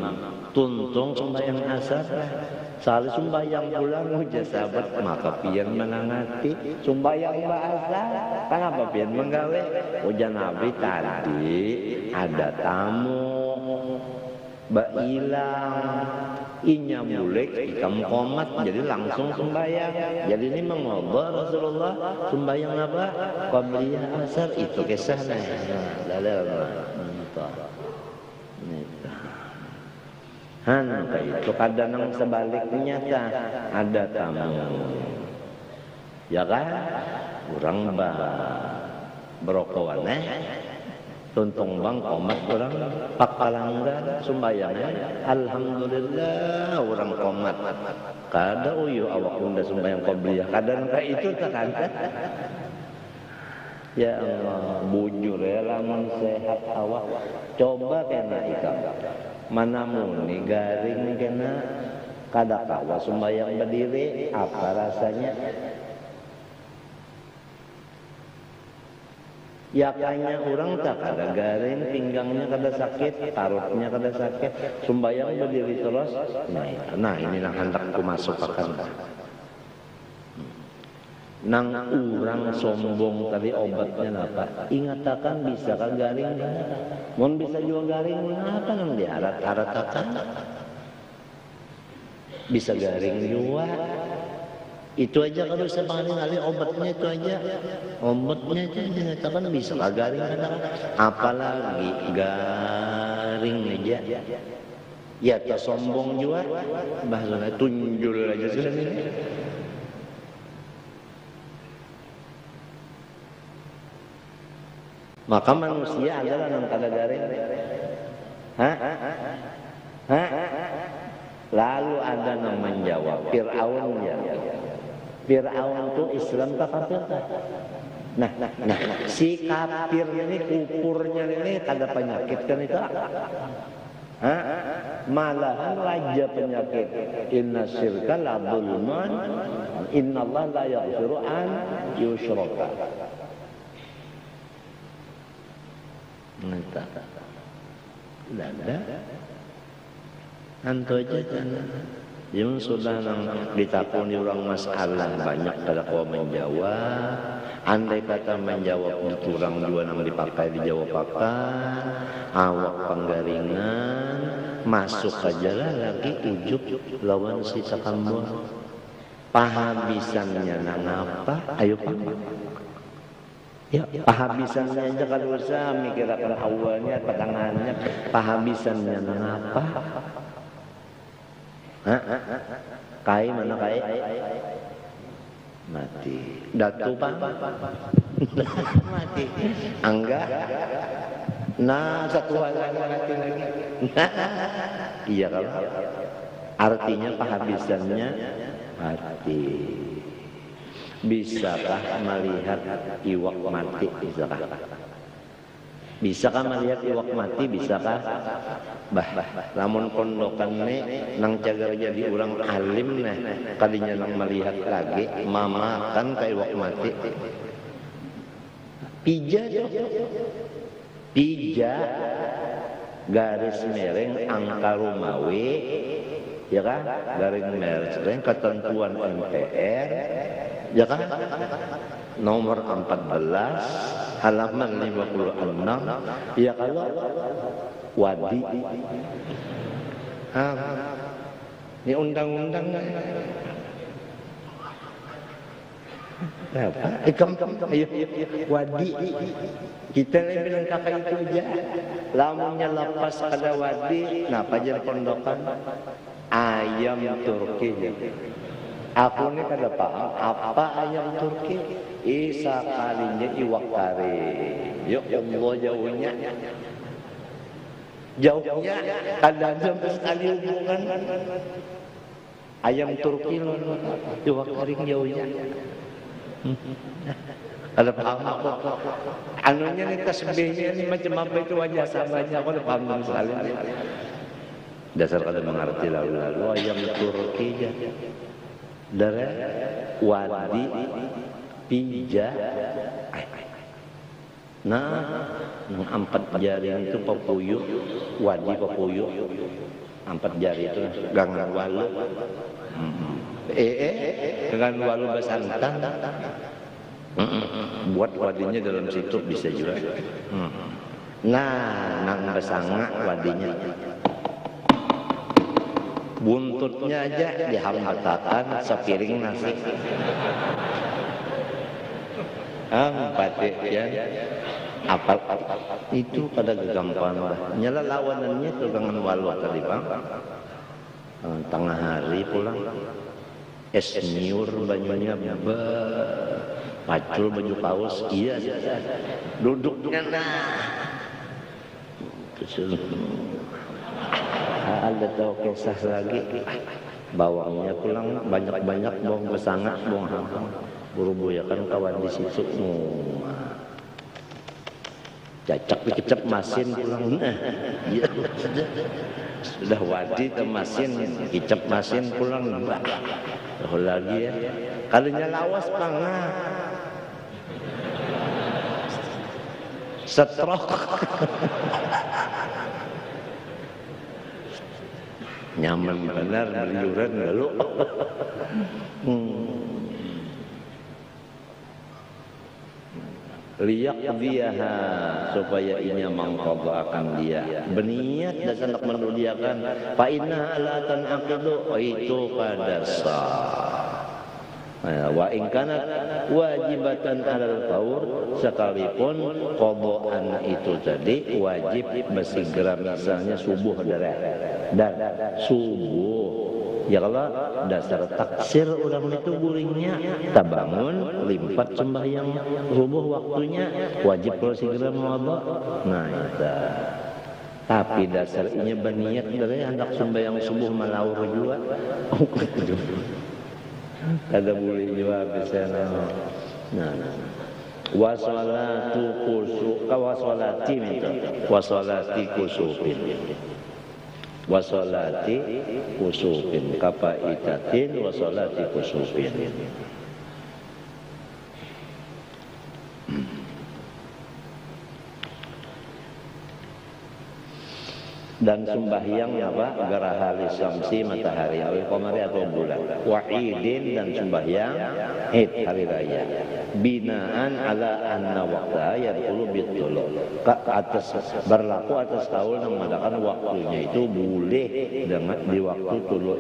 tuntung sembahyang asar salih sembahyang pulang uja sahabat maka pian menangati sembahyang bahasa kenapa pian menggawe uja Nabi tadi ada tamu bailang inya mulek ikam komat jadi langsung sembahyang jadi ini mengobrol Rasulullah sembahyang apa qabliyah asar itu kisahnya itu kadang nang sebaliknya ada tamu ya kan kurang berokowan tuntung bang komat orang pakalanggan sumbayangnya alhamdulillah orang komat kada uyu awak unda sumbayang qobliyah kadang ka itu tak ada ya Allah bujur ya lamun sehat awak coba kena ikam mana muni garing kena kada kawa sumbayang berdiri apa rasanya yakanya orang tak ada garing, pinggangnya kada sakit, tarutnya kada sakit, sumbayang berdiri terus. Nah ini nang hendak ku masukkan. Nang orang sombong tadi obatnya apa? Ingatakan bisa kan garing, mun bisa juga garing, apa nang diharat-haratakan? Bisa garing juga. Itu aja kalau sekali obatnya itu aja dinyatakan bisa garing apalagi garing aja ya tak sombong juga bahasanya tunjul aja sudah ini maka manusia adalah yang kada garing lalu ada yang menjawab Fir'aun ya Fir'aun itu Islam tak kafir tak? Nah, si kafir ini kupurnya ini ada penyakit kan itu? Malahan raja penyakit. Inna syirka la dzulman, inna Allah la yaghfiru an yushraka. Nggak ada. Anto aja jangan. Yang sudah ditakuni orang masalah banyak pada kau menjawab. Andai kata menjawab dikurang dua nang dipakai dijawab apa? Awak penggaringan masuk aja lah lagi ujuk lawan si sakambur. Pahabisannya nang apa? Ayo pak. Ya, pahabisannya aja kalau usah mikir akan awalnya, patangannya, pahabisannya nang apa? Kai mana kai? Mati. Datu pak? Mati. Angga. Nah, satu hal mati lagi. Iya kalau artinya penghabisannya mati. Bisakah melihat iwak mati? Bisakah? Bisakah melihat iwak mati? Bisakah? Lamun pondokan nang cagar jadi orang alim kalinya nang melihat lagi mamakan ke iwak mati. Pija garis mereng angka Romawi, ya kan? Garis mereng ketentuan MPR, ya kan? Nomor 14 halaman 56, ya kalau wadi. Ini undang-undang apa? Ayo, wadi. Kita bilang kakak itu aja. Lamunnya lepas pada wadi, nah pajar pondokan ayam Turki. Aku ini kada paham apa ayam Turki. Isa kalinya iwak kari. Yuk Allah jauhnya. Jauhnya kada sampai sekali hubungan. Ayam Turki loh, iwak kari jauhnya. Ada paham aku. Anunya nih tasbihnya ini macam apa itu wajah sahabatnya aku ada paham sekali. Dasar kada mengerti lalu ayam Turki aja. Dari wadi pija. Nah, 4 jari itu papuyuk, wadi papuyuk. 4 jari itu gangan walu. Dengan walu besantan. Buat wadinya dalam situ bisa juga. Nah, nang besanga wadinya. Buntutnya aja dihambatakan sepiring nasi. Pati ya. Apal itu pada kegamparan. Nyala lawanannya itu dengan walu tadi bang. Tengah hari pulang. Es nyur banyunya pacul baju kaos iya. Duduknya ada tahu kisah lagi bawangnya pulang banyak-banyak bawang besanga bawang hambang buru-buyakan kawan di situ cacak dikecap masin pulang iya sudah wadi ke masin kicap masin pulang lagi ya kalinya lawas pangah setrok nyaman benar berliuran lalu liyak diaha supaya inya mengqadhakan dia berniat dan hendak menduliakan fa inna la tanaqidu itu kada sah wa in kanat wajibatan alal faur sekalipun qadhaan itu tadi wajib bersegera misalnya subuh dan subuh ya kalau dasar taksir orang itu guringnya tak bangun limpat sembahyang subuh waktunya wajib kalau segera mewabak nah itu tapi dasarnya berniat dari hendak sembahyang subuh malaur juga kada boleh juga bisa nah wasolatu kusu kawasolati minta wasolati kusufin wasolati kusufin kapaitatin wasolati kusufin dan sembahyang apa geraha lisamsi matahari awil qamari atau bulan wa idin dan sembahyang id hari raya binaan ala anna waqta yadkhulu bitulu atas berlaku atas kaul yang mengatakan waktunya itu boleh dengan di waktu tulu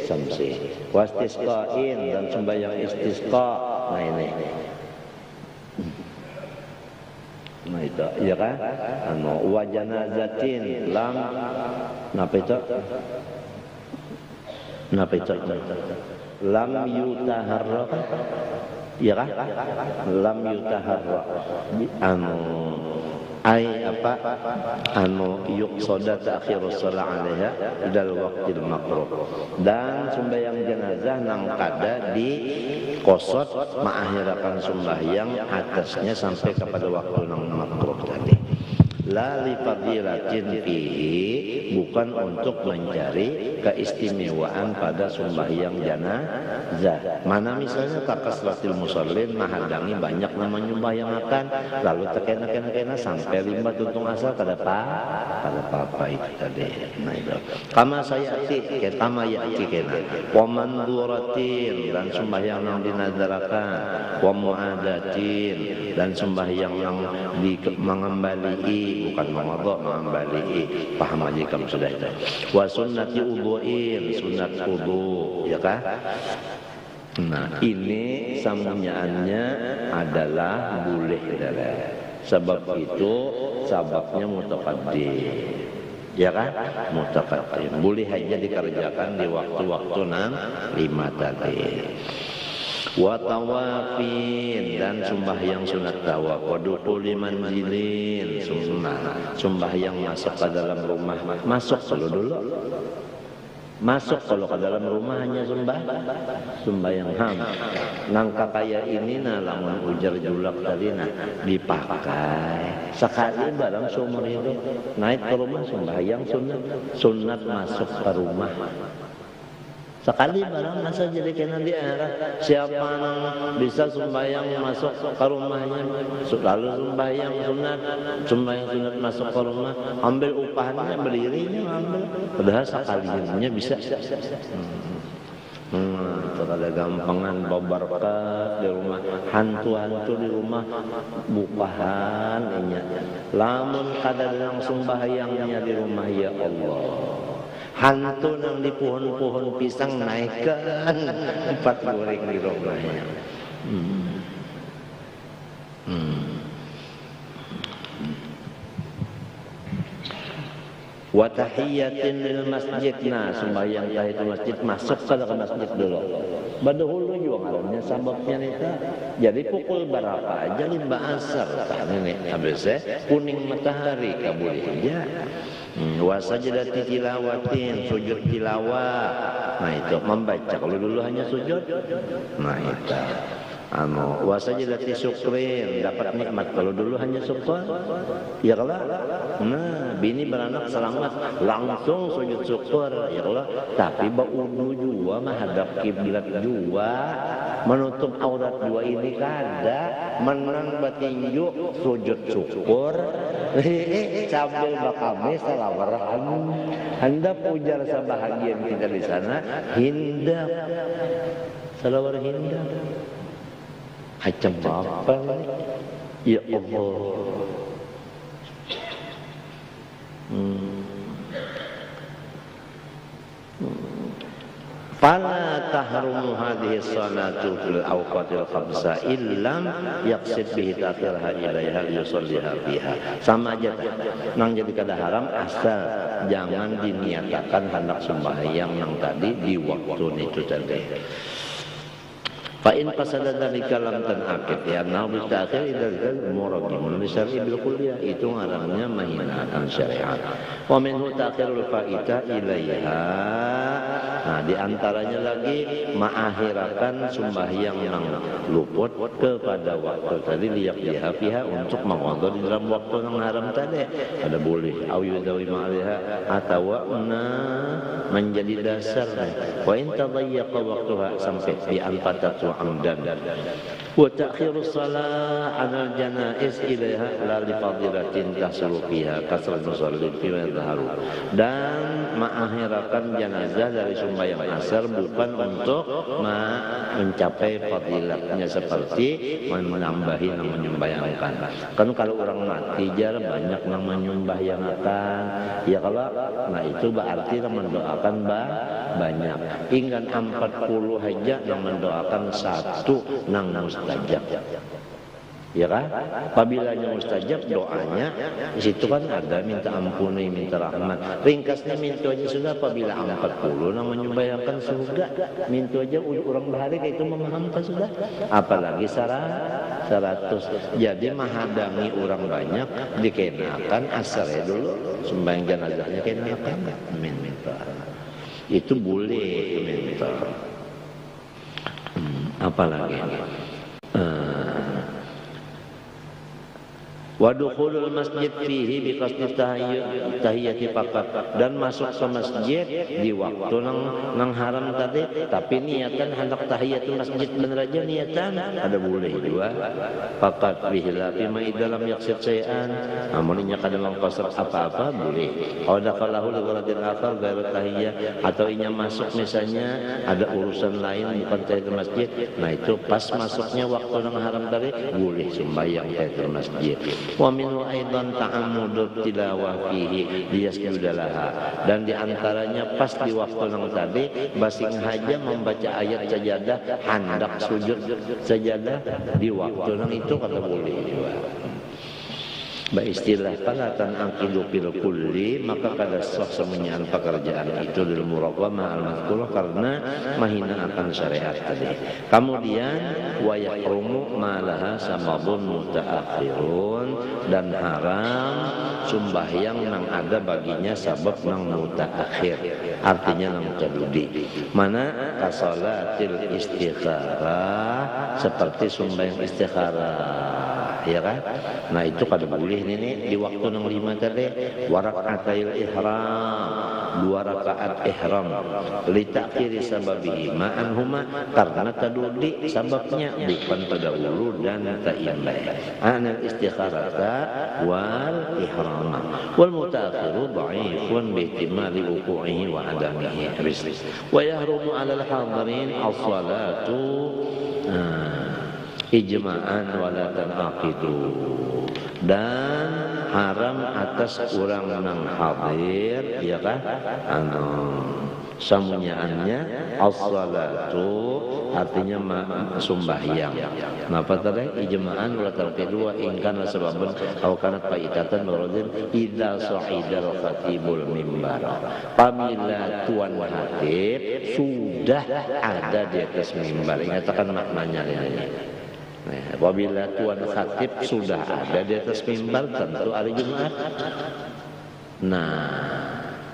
samsi wastisqain dan sembahyang istisqa nah ini nah itu ya kan anu wa janazatin lam napa itu lam yutaharrak ya kan? Lam yutaharra yuqsada ta'khirus shalah 'alaiha idal waqtil makruh. Dan sembahyang jenazah nang kada di kosot mengakhirkan sembahyang atasnya sampai kepada waktu nang makruh tadi. La li fadilatin fihi, bukan untuk mencari keistimewaan pada sembahyang jenazah. Mana misalnya takasratil musallin, menghadangi banyak nama nyembahyang akan, lalu tekena sampai limbah tuntung asal kada apa itu tadi. Nah itu. Kama sayati, ketama yati kena. Wa manduratin, dan sembahyang yang dinadarakan. Wa muadatin, dan sembahyang yang mengembalikan, bukan mengodok, mengembali. Paham aja kamu sudah itu. Wa sunnati udhu'in, sunat udhu, ya kan? Nah ini sambungannya adalah boleh adalah. Sebab itu sababnya mutaqaddim, ya kan? Mutaqaddim boleh aja dikerjakan di waktu-waktu nang 5 tadi. Wa tawafin, dan sembahyang sunat tawaf. Wa dukhuli manzilin, sembahyang masuk ke dalam rumah. Masuk dulu. Masuk kalau ke dalam rumah hanya sembahyang ham. Nangka kaya ini nah lamun ujar julak tadi nah dipakai sekali barang seumur hidup. Naik ke rumah sembahyang sunat masuk ke rumah. Sekali barang masa jadi kena di arah. Siapa yang bisa sembahyang masuk ke rumahnya, lalu sembahyang sunat masuk ke rumah, ambil upahnya, berdirinya ambil. Padahal sekalinya bisa. Itu ada gampangan babarkat di rumah, hantu-hantu di rumah, bukahan inya. Lamun kada langsung sembahyangnya di rumah, ya Allah. Hantu yang di pohon-pohon pisang naikkan 4 goreng di rumahnya. Wa tahiyyatin lil masjid, nah sembahyang tahiyatul masjid masuk ke dalam masjid dulu. Badahulu juga ngarannya sababnya nita. Jadi pukul berapa aja limbah asar kan ini habis kuning matahari kabul aja. Wa sajdati tilawatin, sujud tilawah. Nah itu membaca, kalau dulu hanya sujud. Nah itu wa sajdati syukrin, dapat nikmat, kalau dulu hanya syukur. Ya Allah. Nah, bini beranak selamat, langsung sujud syukur. Ya Allah. Tapi baudu juga menghadap kiblat juga, menutup aurat dua ini kada, menang batinju sujud syukur. Sambil bakame salawarahan, hendak ujar sebahagian kita di sana, hindak salawar hindak. Macam apa ini? Ya Allah. Fala tahrumu hadhihi salatu fil awqatil khamsa illam yaqsid bihi ta'khirha ilaiha yusalliha fiha. Sama aja nang jadi kada haram asal jangan diniatakan hendak sembahyang yang tadi di waktu itu tadi. Fa in fasada dzalika lam tanaqid ya nabi ta'khir idzal muraghim li syar'i bil kulliyah, itu ngarannya menghinakan syariat. Wa minhu ta'khirul fa'ita ilaiha. Nah, di antaranya lagi mengakhirkan sembahyang yang luput kepada waktu tadi liyak dihafiha, untuk mengodol di dalam waktu yang haram tadi. Ada boleh au yudawi ma'aliha atau menjadi dasar. Wa in tadayyaqa waqtuha, sampai di anfatatu amdan. Wa ta'khirus salah 'alal janaiz ilaiha la li fadilatin tahsulu fiha kasrat musallin fi madharu. Dan mengakhirkan jenazah dari sembahyang asar bukan untuk mencapai fadilatnya seperti menambahi yang menyembahyangkan. Kan kalau orang mati jar banyak yang menyembahyangkan, ya kalau nah itu berarti yang mendoakan banyak. Hingga 40 aja yang mendoakan satu nang mustajab. Ya kan? Apabila mustajab doanya, di situ kan ada minta ampuni, minta rahmat. Ringkasnya minta aja sudah apabila 40 nang menyembayangkan surga, minta aja orang bahari itu memahamkan sudah. Apalagi 100. Jadi menghadangi orang banyak dikenakan asare dulu sembahyang jenazahnya kenakan minta. Itu boleh minta. Apalagi wa dukhulul masjid fihi bi qasdi tahiyyati faqat, dan masuk ke masjid di waktu nang haram tadi tapi niatan hendak tahiyatul masjid bener aja niatan ada boleh juga faqat bihilafi ma dalam yaqsid sayan, amun nya kada mangqasar apa-apa boleh. Ada qalahu li gharadin akhar ghairu tahiyyah, atau inya masuk misalnya ada urusan lain bukan tahiyatul masjid, nah itu pas masuknya waktu nang haram tadi boleh sembahyang tahiyatul masjid. Wa minhu aidan ta'ammudut tilawah fihi liyasjudalaha, dan diantaranya pas di waktu nang tadi basing haja membaca ayat sajadah hendak sujud sajadah di waktu nang itu kata boleh juga. Istilah falatan aqidu fil kulli, maka kada sah semuanya pekerjaan itu dalam muraqabah al-mazkurah karena menghina akan syariat tadi. Kemudian wa yahrumu ma laha sababun mutaakhirun, dan haram sembahyang nang ada baginya sabab nang mutaakhir, artinya nang tadudi. Mana kasalatil istikharah, seperti sembahyang istikharah, ya kan? Nah itu kada boleh ini di waktu nang 5 tadi. Warakatil ihram, 2 rakaat ihram, litakhiri sababihi ma'an huma, karena tadudi sababnya bukan tadawulu dan ta'imbai anil istikharata wal ihrama wal mutaakhiru dha'ifun bihtimali wuqu'ihi wa adamihi wa yahrumu 'alal hadirin as-salatu ijma'an wala tanaqidu, dan haram atas orang nang hadir, ya kan, samunyaannya as-salatu artinya sembahyang. Napa tadi ijma'an wala tanaqidu wa in kana sababun aw kanat faitatan nuradin idza sa'idal khatibul mimbar. Apabila tuan khatib sudah ada di atas mimbar, ingatkan maknanya ini. Nah, apabila tuan khatib sudah ada di atas mimbar tentu hari Jumat. Nah,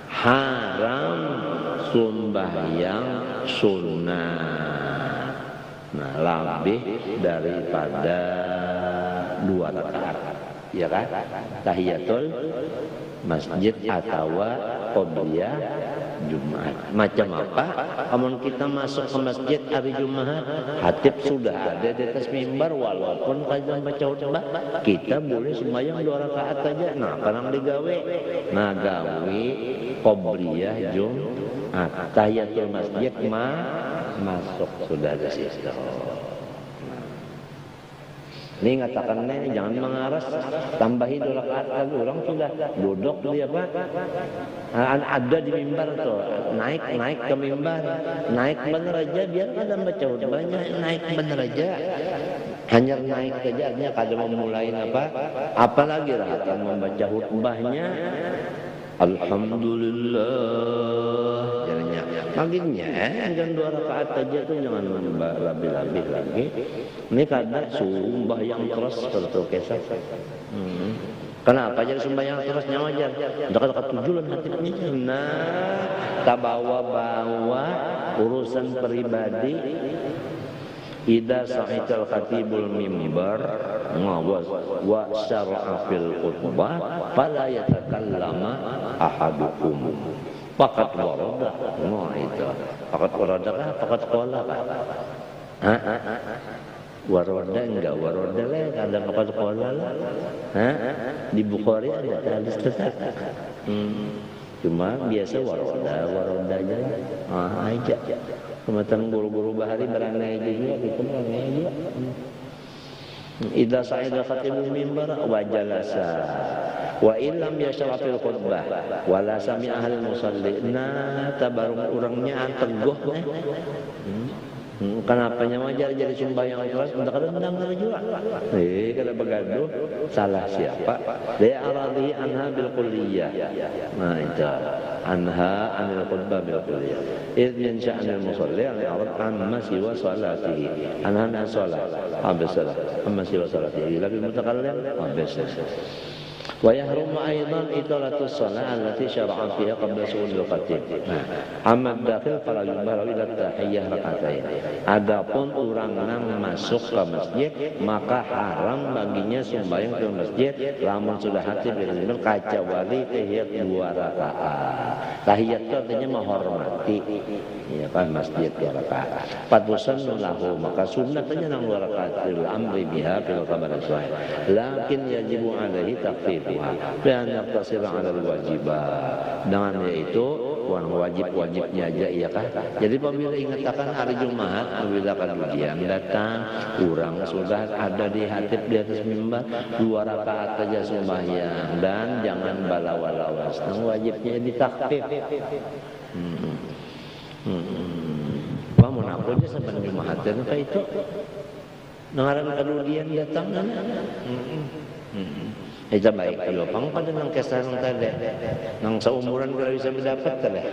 haram sembahyang sunnah. Nah, lebih daripada 2 rakaat, ya kan? Tahiyatul masjid atau qobliyah Jumat. Macam apa? Amun kita masuk ke masjid hari Jumat, khatib sudah ada di atas mimbar, walaupun kajang baca khutbah, kita boleh sembahyang 2 rakaat saja. Nah, karang digawe. Nah, gawe qobliyah Jumat. Tahiyatul masjid masuk sudah di situ. Ini ngatakan ini jangan mengaras, tambahi 2 rakaat lagi, orang sudah duduk dia apa? Ada di mimbar tuh, naik ke mimbar, naik bener aja, biar kada baca khutbahnya, naik bener aja. Hanya naik saja, artinya kada memulai apa? Apalagi lah akan membaca khutbahnya. Alhamdulillah, jadinya makinnya jangan 2 rakaat aja tuh, jangan lebih-lebih lagi. Ini kadang sumbah yang keras terus kesat. Kenapa jadi sembahyang terusnya wajar? Dekat-dekat tujuan hatinya. Nah, tak bawa-bawa urusan pribadi. Idza sa'ital khatibul mimbar ngawas wa syar'a fil khutbah fala yatakallama ahadukum faqat warada. Nah itu faqat warada kah faqat qala kah? Waroda enggak, waroda lah, ada faqat qala lah. Di Bukhari ada hadis tetap. Cuma biasa waroda aja. Aja. Kematan guru-guru bahari beranai juga, gitu beranai juga. Idza sa'ida khatibul mimbar wa jalasa wa illam yashra fil khutbah wala sami'a ahli musalli. Nah, tabarung urangnya teguh Kenapa nyawa jadi sembahyang keras untuk rendang juga? Kada begaduh salah siapa? Dia aradi anha bil kulliyah. Nah itu anha anil khutbah bil kulliyah. Idh min sya'nil musalli al-i'rad amma siwa salatihi. Anha an salat. Habis salat. Amma siwa salatihi. Lebih mutakallim habis. ويحرم أيضا إطالة الصلاة التي شرع فيها قبل سهول الخطيب. أما الداخل فلا ينبغي إلا التحية ركعتين. Adapun orang nang masuk ke masjid maka haram baginya sembahyang ke masjid lamun sudah hatib benar kecuali tahiyat 2 rakaat. Tahiyat itu artinya menghormati ya kan masjid 2 rakaat. Padusan lahu maka sunnatnya nang 2 rakaat fil amri biha fil khabar sahih. Lakin yajibu alaihi takfif dan yaktasir ala wajibat dengan yaitu wajib-wajibnya aja iya kah. Jadi apabila ingatkan hari Jumat apabila kajian datang kurang sudah ada di hatib di atas mimbar 2 rakaat saja sembahyang dan jangan bala-walawas wajibnya ditakfif. Wah munafuknya sampai Jumat dan itu nangaran kaludian datang itu baik kalau pang pada nang kesan tadi nang seumuran kalau bisa mendapat tadi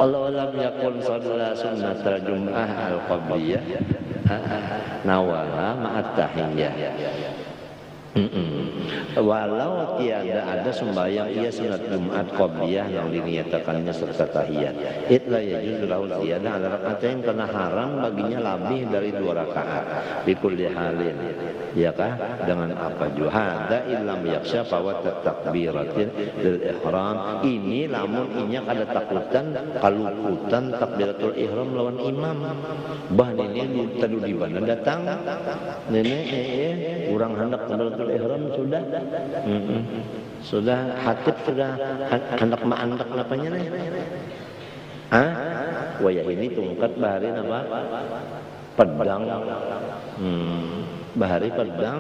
Allah lam yakun shalla sunnatal jum'ah al-qabliyah nawala ma'at tahiyyah. Walau tiada ada sembahyang ia sunat Jumat qabliyah yang diniatakannya serta tahiyat. Itla yajuz lahu ziyada ala rakaatain karena haram baginya lebih dari 2 rakaat. Bikulli halin. Ya kah? Dengan apa juga? Hada illam yaksha fawat takbiratin lil ihram. Ini lamun inya kada takutan kaluputan takbiratul ihram lawan imam. Bah ini tadu di mana datang. Nenek kurang hendak takbiratul ihram sudah sudah hatib sudah hendak maandak apanya nih waya ini tungkat bahari apa pedang bahari pedang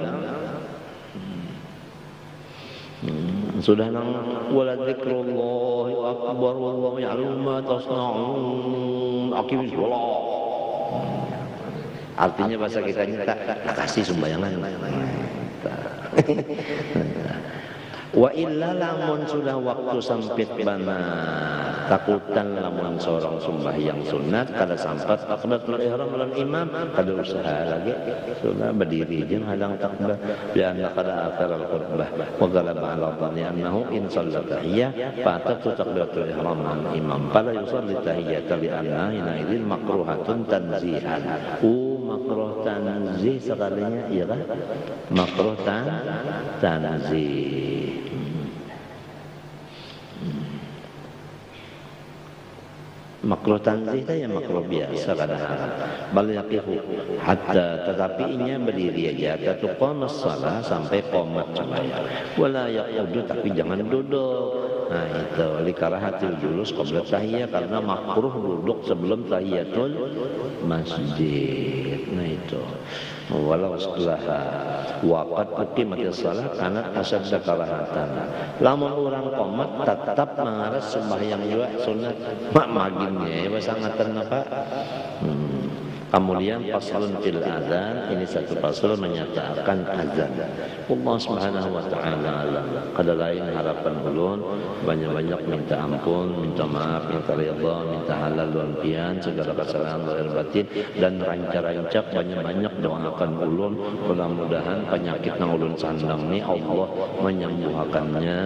sudah nang wala dzikrullah akbar wallahu ya'lamu ma tasna'un aqimis shalah artinya bahasa kita nyata kasih sembayangan wa illa lamun sudah waktu sempit bana takutan lamun seorang sembahyang sunat kada sampat takbiratul ihram lan imam kada usaha lagi sudah berdiri jeung hadang takbir bianna kada akhir al khutbah wa galaba ala dhanni annahu in shalla tahiyyah fa tatu takbiratul ihram an imam fala yusalli tahiyyata li anna inaidin makruhatun tanzihan makruh tanzih sekalinya iya kan makruh tanzih makruh tanzih itu ya makruh biasa kadang-kadang bal yaqifu hatta tetapi inya berdiri aja tatuqamas shalah sampai qomat sembahyang wala yaqudu tapi jangan duduk. Nah itu likarahatil julus qabla tahiyyah karena makruh duduk sebelum tahiyatul masjid. Nah itu walau setelah waqat uqimatis shalah karena asyadda karahatan. Lamun orang qomat tetap mengaras sembahyang juga sunat mak maginnya ya sangatan apa kemudian pasalun fil adzan ini satu pasal menyatakan azan. Allah Subhanahu wa taala kada lain harapan ulun banyak-banyak minta ampun, minta maaf, minta ridha, minta halal dan pian segala kesalahan lahir batin dan rancak-rancak banyak-banyak doakan ulun mudah-mudahan penyakit nang ulun sandang ni Allah menyembuhkannya.